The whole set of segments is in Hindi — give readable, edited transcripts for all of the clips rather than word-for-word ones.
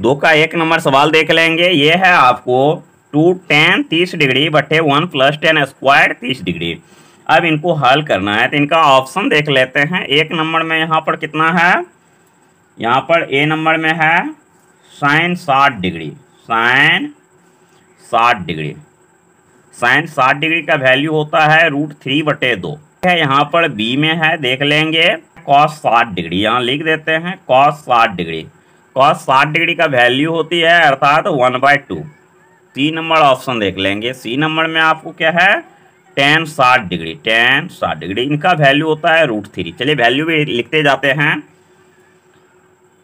दो का 1 नंबर सवाल देख लेंगे। ये है आपको 2 tan 30 डिग्री बटे 1 + tan स्क्वायर 30 डिग्री। अब इनको हल करना है तो इनका ऑप्शन देख लेते हैं। 1 नंबर में यहाँ पर कितना है, यहाँ पर ए नंबर में है sin 60 degree, sin 60 degree. sin 60 degree का वैल्यू होता है √3/2 है। यहाँ पर बी में है, देख लेंगे cos 60 डिग्री, यहाँ लिख देते हैं cos 60 डिग्री। cos 60 डिग्री का वैल्यू होती है अर्थात 1/2। सी नंबर ऑप्शन देख लेंगे। सी नंबर में आपको क्या है, tan 60 डिग्री, tan 60 डिग्री इनका वैल्यू होता है √3। चलिए वैल्यू भी लिखते जाते हैं।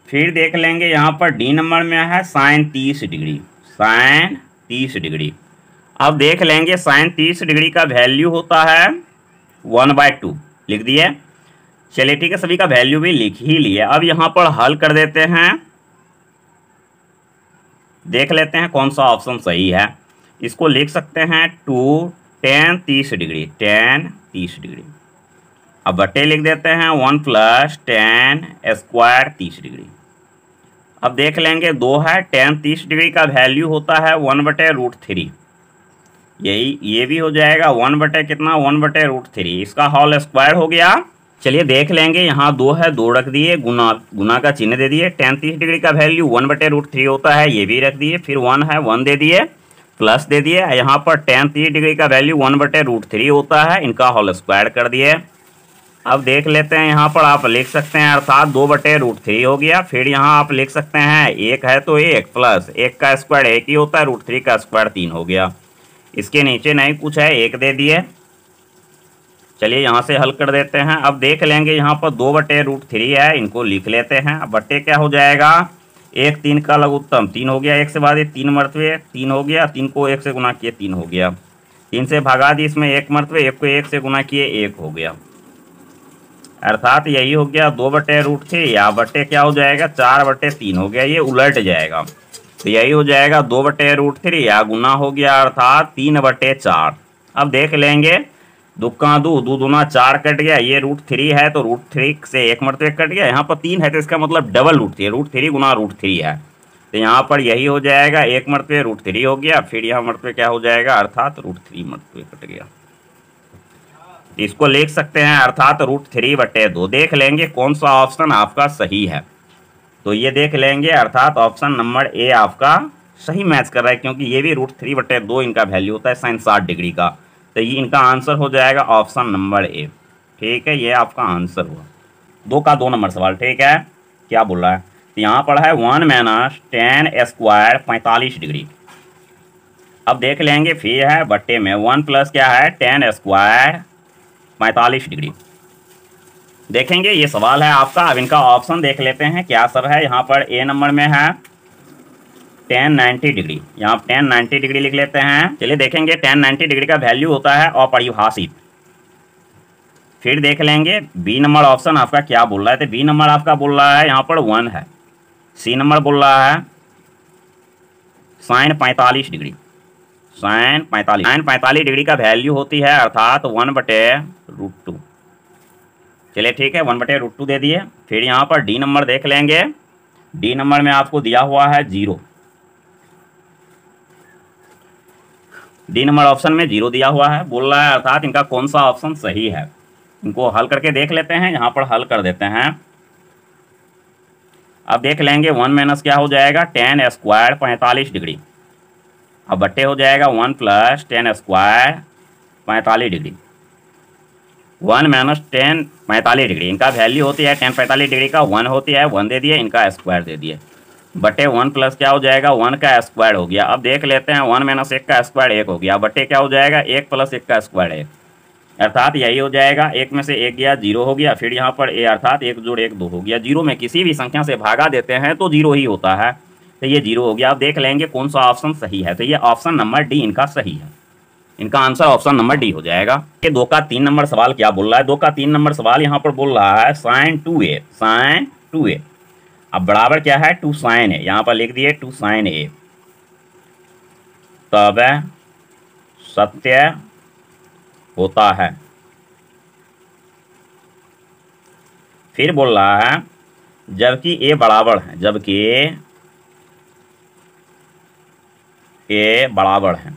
फिर देख लेंगे यहाँ पर डी नंबर में है sin 30 डिग्री, sin 30 डिग्री। अब देख लेंगे sin 30 डिग्री का वैल्यू होता है 1/2, लिख दिए। चलिए ठीक है, सभी का वैल्यू भी लिख ही लिए। अब यहाँ पर हल कर देते हैं, देख लेते हैं कौन सा ऑप्शन सही है। इसको लिख सकते हैं 2 tan 30 डिग्री, tan 30 डिग्री। अब बटे लिख देते हैं 1 + tan स्क्वायर 30 डिग्री। अब देख लेंगे 2 है, tan 30 डिग्री का वैल्यू होता है 1/√3। यही ये भी हो जाएगा 1/कितना, 1/√3। इसका होल स्क्वायर हो गया। चलिए देख लेंगे, यहाँ 2 है, 2 रख दिए, गुना का चिन्ह दे दिए। tan 30 डिग्री का वैल्यू 1/√3 होता है, ये भी रख दिए। फिर 1 है, 1 दे दिए, प्लस दे दिए। यहाँ पर tan 30 डिग्री का वैल्यू 1/√3 होता है, इनका होल स्क्वायर कर दिए। अब देख लेते हैं, यहाँ पर आप लिख सकते हैं अर्थात 2/√3 हो गया। फिर यहाँ आप लिख सकते हैं 1 है तो 1 प्लस 1 का स्क्वायर 1 ही होता है, √3 का स्क्वायर 3 हो गया। इसके नीचे नहीं कुछ है, 1 दे दिए। चलिए यहाँ से हल कर देते हैं। अब देख लेंगे यहाँ पर 2/√3 है, इनको लिख लेते हैं। अब बटे क्या हो जाएगा, 1 3 का लघुत्तम 3 हो गया, 1 से बाद 3 मरतबे 3 हो गया, 3 को 1 से गुना किए 3 हो गया, 3 से भगा दी, इसमें 1 मरतबे, 1 को 1 से गुना किए 1 हो गया। अर्थात यही हो गया 2/√3 या बटे क्या हो जाएगा 4/3 हो गया, ये उलट जाएगा। तो यही हो जाएगा 2/√3 या गुना हो गया अर्थात 3/4। अब देख लेंगे, दुक्का दू, दू दूना 4 कट गया, ये √3 है तो √3 से 1 मरतबे कट गया। यहाँ पर 3 है तो इसका मतलब डबल √3, √3 गुना √3 है। तो यहाँ पर यही हो जाएगा 1 मरतबे √3 हो गया, फिर यहाँ मरतबे क्या हो जाएगा अर्थात √3 मरतबे कट गया। इसको लिख सकते हैं अर्थात √3/2। देख लेंगे कौन सा ऑप्शन आपका सही है। तो ये देख लेंगे अर्थात ऑप्शन नंबर ए आपका सही मैच कर रहा है, क्योंकि ये भी √3/2 इनका वैल्यू होता है sin 60 डिग्री का। तो ये इनका आंसर हो जाएगा ऑप्शन नंबर ए। ठीक है, ये आपका आंसर हुआ 2 का 2 नंबर सवाल। ठीक है, क्या बोल रहा है, तो यहाँ पर है 1 - tan स्क्वायर 45 डिग्री। अब देख लेंगे, फिर है बट्टे में 1 प्लस क्या है tan स्क्वायर 45 डिग्री। देखेंगे ये सवाल है आपका। अब इनका ऑप्शन देख लेते हैं क्या सब है। यहाँ पर ए नंबर में है tan 90 डिग्री, यहाँ tan 90 डिग्री लिख लेते हैं। चलिए देखेंगे tan 90 डिग्री का वैल्यू होता है अपरिभाषित। फिर देख लेंगे बी नंबर ऑप्शन आपका क्या बोल रहा है। तो बी नंबर आपका बोल रहा है यहाँ पर 1 है। सी नंबर बोल रहा है sin 45 डिग्री, sin 45 डिग्री का वैल्यू होती है अर्थात 1/√2। चलिए ठीक है, 1/√2 दे दिए। फिर यहाँ पर डी नंबर देख लेंगे। डी नंबर में आपको दिया हुआ है 0, डी नंबर ऑप्शन में 0 दिया हुआ है बोल रहा है अर्थात इनका कौन सा ऑप्शन सही है। इनको हल करके देख लेते हैं। यहाँ पर हल कर देते हैं। अब देख लेंगे 1 - क्या हो जाएगा tan स्क्वायर 45 डिग्री। अब बट्टे हो जाएगा 1 + tan square 45 degree. 1 - tan 45 degree इनका वैल्यू होती है tan 45 डिग्री का 1 होती है, 1 दे दिए, इनका स्क्वायर दे दिए। बटे 1 प्लस क्या हो जाएगा 1 का स्क्वायर हो गया। अब देख लेते हैं 1 - 1 का स्क्वायर 1 हो गया, बटे क्या हो जाएगा 1 + 1 का स्क्वायर 1, अर्थात यही हो जाएगा। 1 में से 1 गया 0 हो गया। फिर यहाँ पर ए अर्थात 1 + 1 2 हो गया। 0 में किसी भी संख्या से भागा देते हैं तो 0 ही होता है, तो ये 0 हो गया। अब देख लेंगे कौन सा ऑप्शन सही है। तो ये ऑप्शन नंबर डी इनका सही है, इनका आंसर ऑप्शन नंबर डी हो जाएगा। ये 2 का 3 नंबर सवाल क्या बोल रहा है। 2 का 3 नंबर सवाल यहाँ पर बोल रहा है sin 2a, sin 2a। अब बराबर क्या है 2 sin a, यहाँ पर लिख दिए 2 sin a। तब सत्य होता है। फिर बोल रहा है जबकि a बराबर है, जबकि ए बराबर है।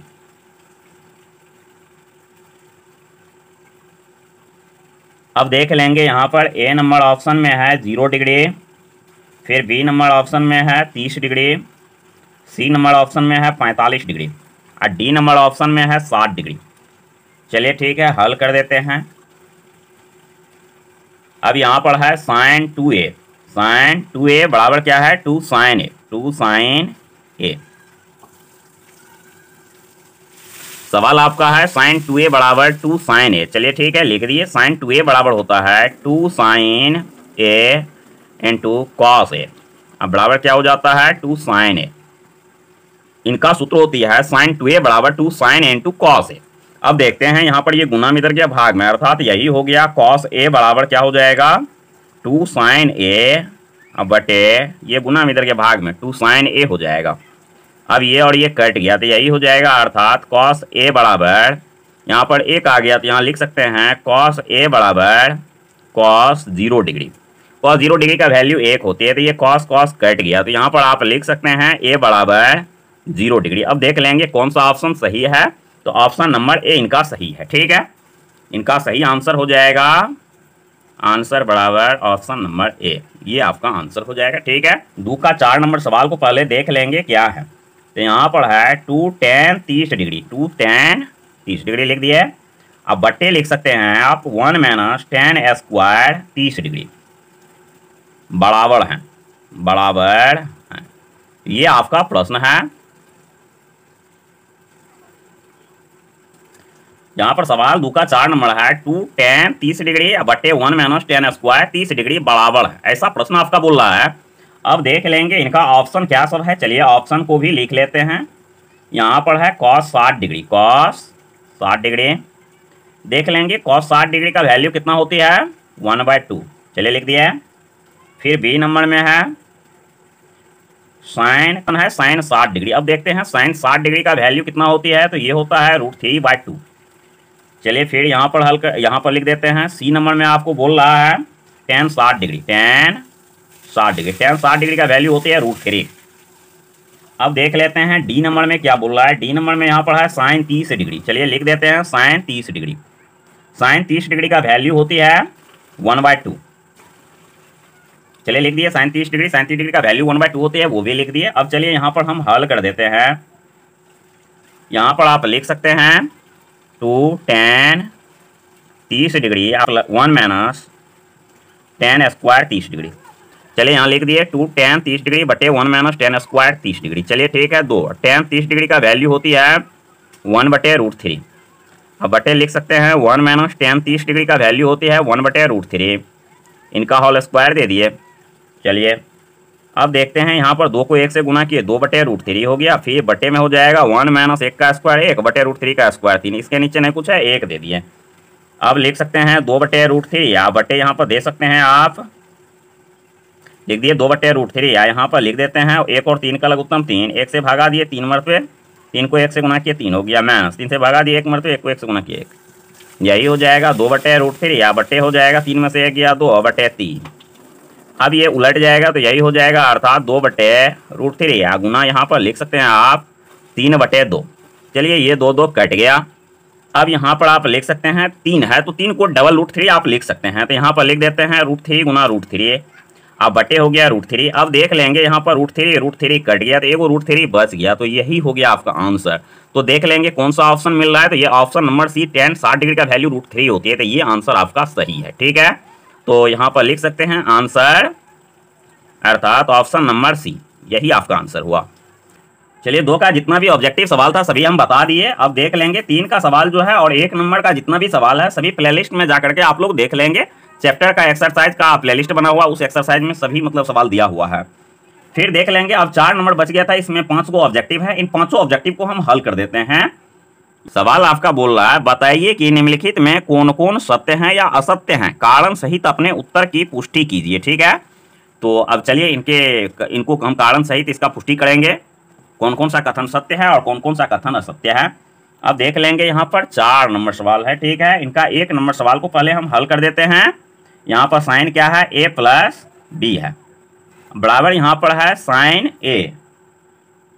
अब देख लेंगे यहाँ पर ए नंबर ऑप्शन में है 0 डिग्री, फिर बी नंबर ऑप्शन में है 30 डिग्री, सी नंबर ऑप्शन में है 45 डिग्री और डी नंबर ऑप्शन में है 60 डिग्री। चलिए ठीक है, हल कर देते हैं। अब यहाँ पर है साइन 2a, साइन 2a बराबर क्या है 2 साइन ए, 2 साइन ए। सवाल आपका है साइन 2a बराबर 2 साइन ए। चलिए ठीक है, लिख दिए। साइन 2a बराबर होता है 2 sign A into cos A. अब बराबर क्या हो जाता है 2 साइन ए। इनका सूत्र होती है साइन 2a बराबर 2 sign A into cos A. अब देखते हैं यहाँ पर ये गुना में इधर गया भाग में, अर्थात यही हो गया कॉस ए बराबर क्या हो जाएगा 2 साइन ए, अब बटे ये गुना में इधर के भाग में 2 साइन ए हो जाएगा। अब ये और ये कट गया तो यही हो जाएगा, अर्थात कॉस ए बराबर यहाँ पर एक आ गया तो यहाँ लिख सकते हैं कॉस ए बराबर कॉस 0 डिग्री। कॉस 0 डिग्री का वैल्यू 1 होती है तो ये कॉस कॉस कट गया तो यहाँ पर आप लिख सकते हैं ए बराबर 0 डिग्री। अब देख लेंगे कौन सा ऑप्शन सही है, तो ऑप्शन नंबर ए इनका सही है। ठीक है, इनका सही आंसर हो जाएगा, आंसर बराबर ऑप्शन नंबर ए, ये आपका आंसर हो जाएगा। ठीक है, 2 का 4 नंबर सवाल को पहले देख लेंगे क्या है। तो यहाँ पर है 2 tan 30 डिग्री, 2 tan 30 डिग्री लिख दिए। अब बट्टे लिख सकते हैं आप 1 माइनस tan स्क्वायर 30 डिग्री बराबर है, बराबर है। ये आपका प्रश्न है। यहाँ पर सवाल 2 का 4 नंबर है 2 tan 30 डिग्री बट्टे 1 माइनस tan स्क्वायर 30 डिग्री बराबर है, ऐसा प्रश्न आपका बोल रहा है। अब देख लेंगे इनका ऑप्शन क्या सब है। चलिए ऑप्शन को भी लिख लेते हैं। यहाँ पर है cos 60 डिग्री, cos 60 डिग्री देख लेंगे। cos 60 डिग्री का वैल्यू कितना होती है 1/2, चलिए लिख दिया है। फिर बी नंबर में है साइन है साइन 60 डिग्री। अब देखते हैं साइन 60 डिग्री का वैल्यू कितना होती है, तो ये होता है √3/2। चलिए फिर यहाँ पर हल कर यहाँ पर लिख देते हैं। सी नंबर में आपको बोल रहा है tan 60 degree, tan 60 degree, tan 60 degree का वैल्यू होती है √3। अब देख लेते हैं डी नंबर में क्या बोल रहा है। डी नंबर में यहाँ पर है साइन 30 डिग्री, चलिए लिख देते हैं साइन 30 डिग्री। साइन 30 डिग्री का वैल्यू होती है 1/2, चलिए लिख दिए साइन 30 डिग्री। साइन 30 डिग्री का वैल्यू 1/2 होती है, वो भी लिख दिए। अब चलिए यहाँ पर हम हल कर देते हैं। यहाँ पर आप लिख सकते हैं 2 tan 30 degree 1 minus tan square 30 degree. चलिए यहाँ लिख दिए 2 tan 30 डिग्री बटे 1 माइनस tan स्क्वायर 30 डिग्री। चलिए ठीक है, 2 tan 30 डिग्री का वैल्यू होती है 1/√3। अब बटे लिख सकते हैं 1 माइनस tan 30 डिग्री का वैल्यू होती है 1/√3, इनका होल स्क्वायर दे दिए। चलिए अब देखते हैं यहाँ पर 2 को 1 से गुना किए 2/√3 हो गया। फिर बटे में हो जाएगा 1 माइनस 1 का स्क्वायर 1/√3 का स्क्वायर 3, इसके नीचे नहीं कुछ है 1 दे दिए। अब लिख सकते हैं 2/√3 या बटे यहाँ पर दे सकते हैं आप, लिख दिए 2/√3 या यहाँ पर लिख देते हैं 1 और 3 का लघुत्तम 3, 1 से भागा दिए 3 मरतबे, 3 को 1 से गुना किए 3 हो गया, माइनस 3 से भागा दिए 1 मरतबे, 1 को 1 से गुना किए 1, यही हो जाएगा 2/√3 या बटे हो जाएगा 3 में से 1 गया 2/3। अब ये उलट जाएगा तो यही हो जाएगा, अर्थात 2/√3 या गुना यहाँ पर लिख सकते हैं आप 3/2। चलिए ये 2 कट गया। अब यहाँ पर आप लिख सकते हैं 3 है तो 3 को डबल √3 आप लिख सकते हैं, तो यहाँ पर लिख देते हैं √3 गुना √3, अब बटे हो गया √3। अब देख लेंगे यहाँ पर √3 कट गया तो एगो √3 बच गया, तो यही हो गया आपका आंसर। तो देख लेंगे कौन सा ऑप्शन मिल रहा है, तो ये option number C tan 60 degree का वैल्यू √3 होती है, तो ये आंसर आपका सही है। ठीक है, तो यहाँ पर लिख सकते हैं आंसर, अर्थात ऑप्शन नंबर सी, यही आपका आंसर हुआ। चलिए 2 का जितना भी ऑब्जेक्टिव सवाल था सभी हम बता दिए। अब देख लेंगे 3 का सवाल जो है और 1 नंबर का जितना भी सवाल है सभी प्लेलिस्ट में जाकर के आप लोग देख लेंगे। चैप्टर का एक्सरसाइज का प्लेलिस्ट बना हुआ, उस एक्सरसाइज में सभी मतलब सवाल दिया हुआ है। फिर देख लेंगे। अब 4 नंबर बच गया था, इसमें 5 को ऑब्जेक्टिव है, इन 5 ऑब्जेक्टिव को हम हल कर देते हैं। सवाल आपका बोल रहा है बताइए कि निम्नलिखित में कौन कौन सत्य हैं या असत्य हैं, कारण सहित अपने उत्तर की पुष्टि कीजिए। ठीक है, तो अब चलिए इनको हम कारण सहित इसका पुष्टि करेंगे, कौन कौन सा कथन सत्य है और कौन कौन सा कथन असत्य है। अब देख लेंगे यहाँ पर 4 नंबर सवाल है। ठीक है, इनका 1 नंबर सवाल को पहले हम हल कर देते हैं। यहाँ पर साइन क्या है a प्लस b है, बराबर यहाँ पर है sine a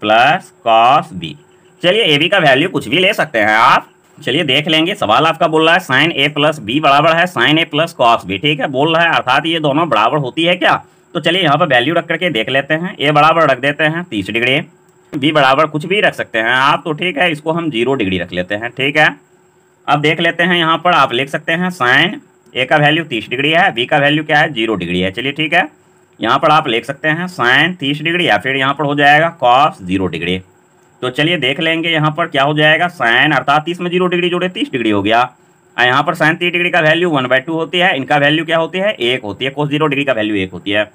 plus cos b। चलिए ए बी का वैल्यू कुछ भी ले सकते हैं आप। चलिए देख लेंगे, सवाल आपका बोल रहा है साइन ए प्लस बी बराबर है साइन ए प्लस कॉस बी, ठीक है, बोल रहा है अर्थात ये दोनों बराबर होती है क्या। तो चलिए यहाँ पर वैल्यू रख करके देख लेते हैं। ए बराबर रख देते हैं 30 डिग्री, बी बराबर कुछ भी रख सकते हैं आप, तो ठीक है इसको हम 0 डिग्री रख लेते हैं, ठीक है। अब देख लेते हैं, यहाँ पर आप लिख सकते हैं साइन ए का वैल्यू 30 डिग्री है, बी का वैल्यू क्या है 0 डिग्री है। चलिए ठीक है, यहाँ पर आप लिख सकते हैं साइन 30 डिग्री या फिर यहाँ पर हो जाएगा कॉस 0 डिग्री। तो चलिए देख लेंगे यहाँ पर क्या हो जाएगा, साइन अर्थात 30 में 0 डिग्री जोड़े 30 डिग्री हो गया। और यहाँ पर साइन 30 डिग्री का वैल्यू 1/2 होती है, इनका वैल्यू क्या होती है 1 होती है, कोस 0 डिग्री का वैल्यू 1 होती है।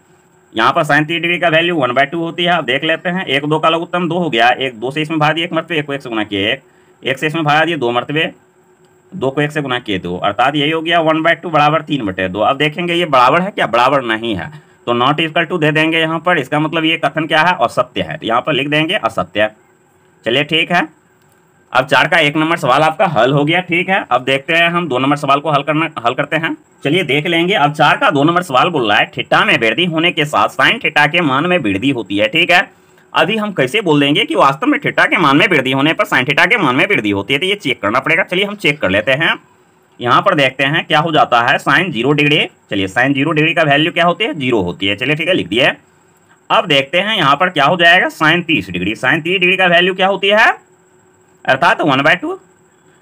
यहाँ पर साइन 30 डिग्री का वैल्यू 1/2 होती है। अब देख लेते हैं, 1 2 का लघुत्तम 2 हो गया, 1 2 से इसमें भाग दिए 1 मरतबे, 1 को 1 से गुना किए 1 से इसमें भागा दिए 2 मरतबे, 2 को 1 से गुना किए 2, अर्थात यही हो गया 1/2 बराबर 3/2। अब देखेंगे ये बराबर है क्या, बराबर नहीं है, तो नॉट इक्वल टू दे देंगे यहाँ पर, इसका मतलब ये कथन क्या है असत्य है, तो यहाँ पर लिख देंगे असत्य। चलिए ठीक है, अब 4 का 1 नंबर सवाल आपका हल हो गया, ठीक है। अब देखते हैं हम 2 नंबर सवाल को हल करते हैं। चलिए देख लेंगे, अब 4 का 2 नंबर सवाल बोल रहा है थीटा में वृद्धि होने के साथ साइन थीटा के मान में वृद्धि होती है, ठीक है। अभी हम कैसे बोल देंगे कि वास्तव में थीटा के मान में वृद्धि होने पर साइन थीटा के मान में वृद्धि होती है, तो ये चेक करना पड़ेगा। चलिए हम चेक कर लेते हैं, यहाँ पर देखते हैं क्या हो जाता है साइन 0 डिग्री। चलिए साइन 0 डिग्री का वैल्यू क्या होती है 0 होती है, चलिए ठीक है लिख दिए। अब देखते हैं यहाँ पर क्या हो जाएगा साइन 30 डिग्री, साइन 30 डिग्री का वैल्यू क्या होती है अर्थात 1/2,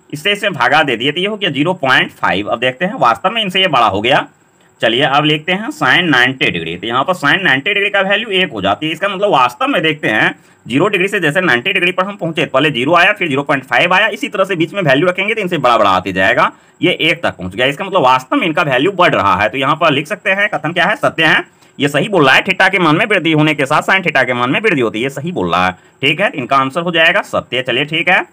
इससे भागा दे दिए तो ये हो गया 0.5। अब देखते हैं वास्तव में इनसे ये बड़ा हो गया। चलिए अब लिखते हैं साइन 90 डिग्री, तो यहाँ पर साइन 90 डिग्री का वैल्यू 1 हो जाती है, इसका मतलब वास्तव में देखते हैं 0 डिग्री से जैसे 90 डिग्री पर हम पहुंचे, पहले 0 आया फिर 0.5 आया, इसी तरह से बीच में वैल्यू रखेंगे तो इनसे बड़ा बड़ा आते जाएगा, ये 1 तक पहुंच गया, इसका मतलब वास्तव में इनका वैल्यू बढ़ रहा है। तो यहाँ पर लिख सकते हैं कथन क्या है सत्य है, ये सही बोल रहा है, थीटा के मान में वृद्धि होने के साथ साइन थीटा के मान में वृद्धि होती है, ये सही बोल रहा है, ठीक है। इनका आंसर हो जाएगा सत्य। चलिए ठीक है,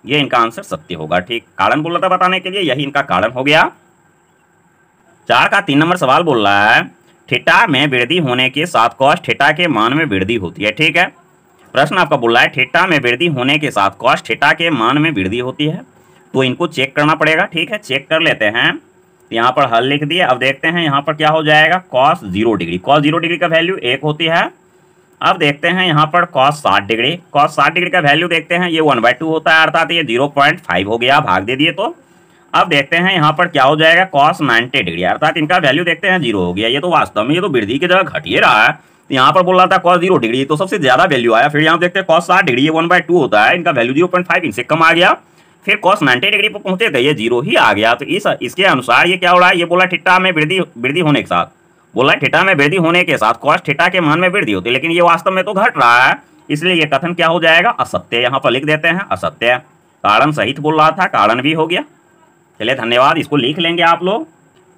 ये इनका आंसर सत्य होगा, ठीक। कारण बोल रहा था बताने के लिए, यही इनका कारण हो गया। 4 का 3 नंबर सवाल बोल रहा है थीटा में वृद्धि होने के साथ कॉस थीटा के मान में वृद्धि होती है, ठीक है। प्रश्न आपका बोल रहा है थीटा में वृद्धि होने के साथ कॉस थीटा के मान में वृद्धि होती है, तो इनको चेक करना पड़ेगा, ठीक है। चेक कर लेते हैं, यहाँ पर हल लिख दिए। अब देखते हैं यहाँ पर क्या हो जाएगा कॉस 0 डिग्री, कॉस 0 डिग्री का वैल्यू 1 होती है। अब देखते हैं यहाँ पर कॉस 60 डिग्री, कॉस 60 डिग्री का वैल्यू देखते हैं ये 1/2 होता है, अर्थात ये 0.5 हो गया, भाग दे दिए। तो अब देखते हैं यहाँ पर क्या हो जाएगा कॉस 90 डिग्री, अर्थात इनका वैल्यू देखते हैं 0 हो गया। ये तो वास्तव में ये तो वृद्धि की जगह घट ही रहा है, तो यहाँ पर बोल रहा था कॉस 0 डिग्री, तो सबसे ज्यादा वैल्यू आया। फिर यहाँ देखते हैं कॉस 60 डिग्री, ये 1/2 होता है, इनका वैल्यू 0.5 इनसे कम आ गया। फिर कॉस 90 डिग्री पर पहुंचे तो ये 0 ही आ गया। तो इसके अनुसार ये क्या हो रहा है, ये बोला थीटा में वृद्धि होने के साथ, बोला थीटा में वृद्धि होने के साथ कॉस थीटा के मान में वृद्धि होती है, लेकिन ये वास्तव में तो घट रहा है, इसलिए ये कथन क्या हो जाएगा असत्य। यहाँ पर लिख देते हैं असत्य। कारण सहित बोल रहा था, कारण भी हो गया। चलिए धन्यवाद, इसको लिख लेंगे आप लोग।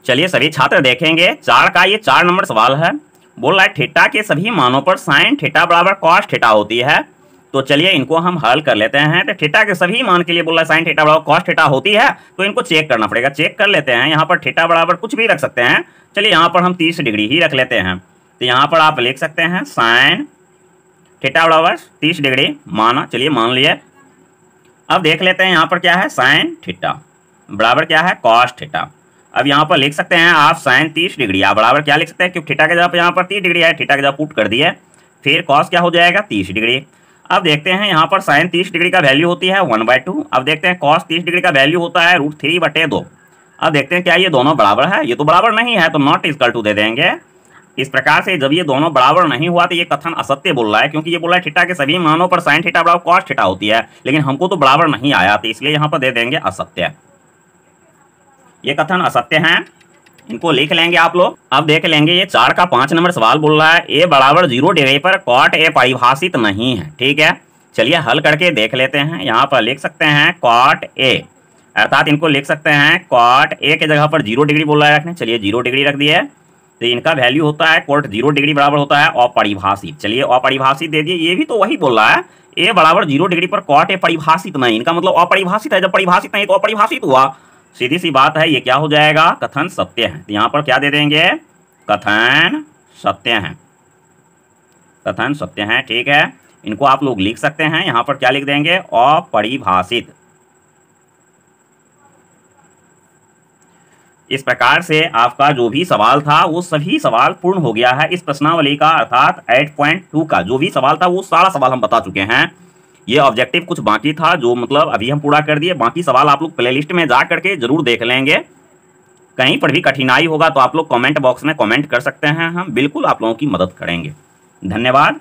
चलिए सभी छात्र देखेंगे 4 का ये 4 नंबर सवाल है, बोल रहा है थीटा के सभी मानों पर साइन थीटा बराबर कॉस थीटा होती है। तो चलिए इनको हम हल कर लेते हैं। तो थीटा के सभी मान के लिए बोल रहा है साइन थीटा बराबर कॉस थीटा होती है, तो इनको चेक करना पड़ेगा। चेक कर लेते हैं, यहाँ पर थीटा बराबर कुछ भी रख सकते हैं। चलिए यहाँ पर हम 30 डिग्री ही रख लेते हैं, तो यहाँ पर आप लिख सकते हैं साइन थीटा बराबर 30 डिग्री माना, चलिए मान लिए। अब देख लेते हैं यहाँ पर क्या है साइन थीटा बराबर क्या है कॉस थीटा। अब यहाँ पर लिख सकते हैं आप साइन 30 डिग्री, आप बराबर क्या लिख सकते हैं, क्योंकि थीटा के जगह पर यहाँ पर 30 डिग्री है, थीटा के जगह पुट कर दिए, फिर कॉस क्या हो जाएगा 30 डिग्री। अब देखते हैं यहाँ पर साइन 30 डिग्री का वैल्यू होती है 1/2। अब देखते हैं कॉस 30 डिग्री का वैल्यू होता है √3/2। अब देखते हैं क्या ये दोनों बराबर है, ये तो बराबर नहीं है, तो नॉट इक्वल टू दे देंगे। इस प्रकार से जब ये दोनों बराबर नहीं हुआ तो ये कथन असत्य बोल रहा है, क्योंकि ये बोल रहा है थीटा के सभी मानों पर साइन थीटा बराबर कॉस थीटा होती है, लेकिन हमको तो बराबर नहीं आया, तो इसलिए यहाँ पर दे देंगे असत्य। ये कथन असत्य है, इनको लिख लेंगे आप लोग। अब देख लेंगे ये 4 का 5 नंबर सवाल बोल रहा है ए बराबर 0 डिग्री पर कॉट ए परिभाषित नहीं है, ठीक है। चलिए हल करके देख लेते हैं। यहाँ पर लिख सकते हैं कॉट ए, अर्थात इनको लिख सकते हैं कॉट ए के जगह पर 0 डिग्री बोल रहा है रखने, चलिए 0 डिग्री रख दिए। तो इनका वैल्यू होता है कॉट 0 डिग्री बराबर होता है अपरिभाषित, चलिए अपरिभाषित दे दिए। ये भी तो वही बोल रहा है ए बराबर 0 डिग्री पर कॉट ए परिभाषित नहीं, इनका मतलब अपरिभाषित है, जब परिभाषित नहीं तो अपरिभाषित हुआ, सीधी सी बात है। ये क्या हो जाएगा कथन सत्य है, यहाँ पर क्या दे देंगे कथन सत्य है, कथन सत्य है, ठीक है। इनको आप लोग लिख सकते हैं, यहाँ पर क्या लिख देंगे अपरिभाषित। इस प्रकार से आपका जो भी सवाल था वो सभी सवाल पूर्ण हो गया है इस प्रश्नावली का, अर्थात 8.2 का जो भी सवाल था वो सारा सवाल हम बता चुके हैं। ये ऑब्जेक्टिव कुछ बाकी था जो मतलब अभी हम पूरा कर दिए। बाकी सवाल आप लोग प्लेलिस्ट में जा करके जरूर देख लेंगे। कहीं पर भी कठिनाई होगा तो आप लोग कमेंट बॉक्स में कमेंट कर सकते हैं, हम बिल्कुल आप लोगों की मदद करेंगे। धन्यवाद।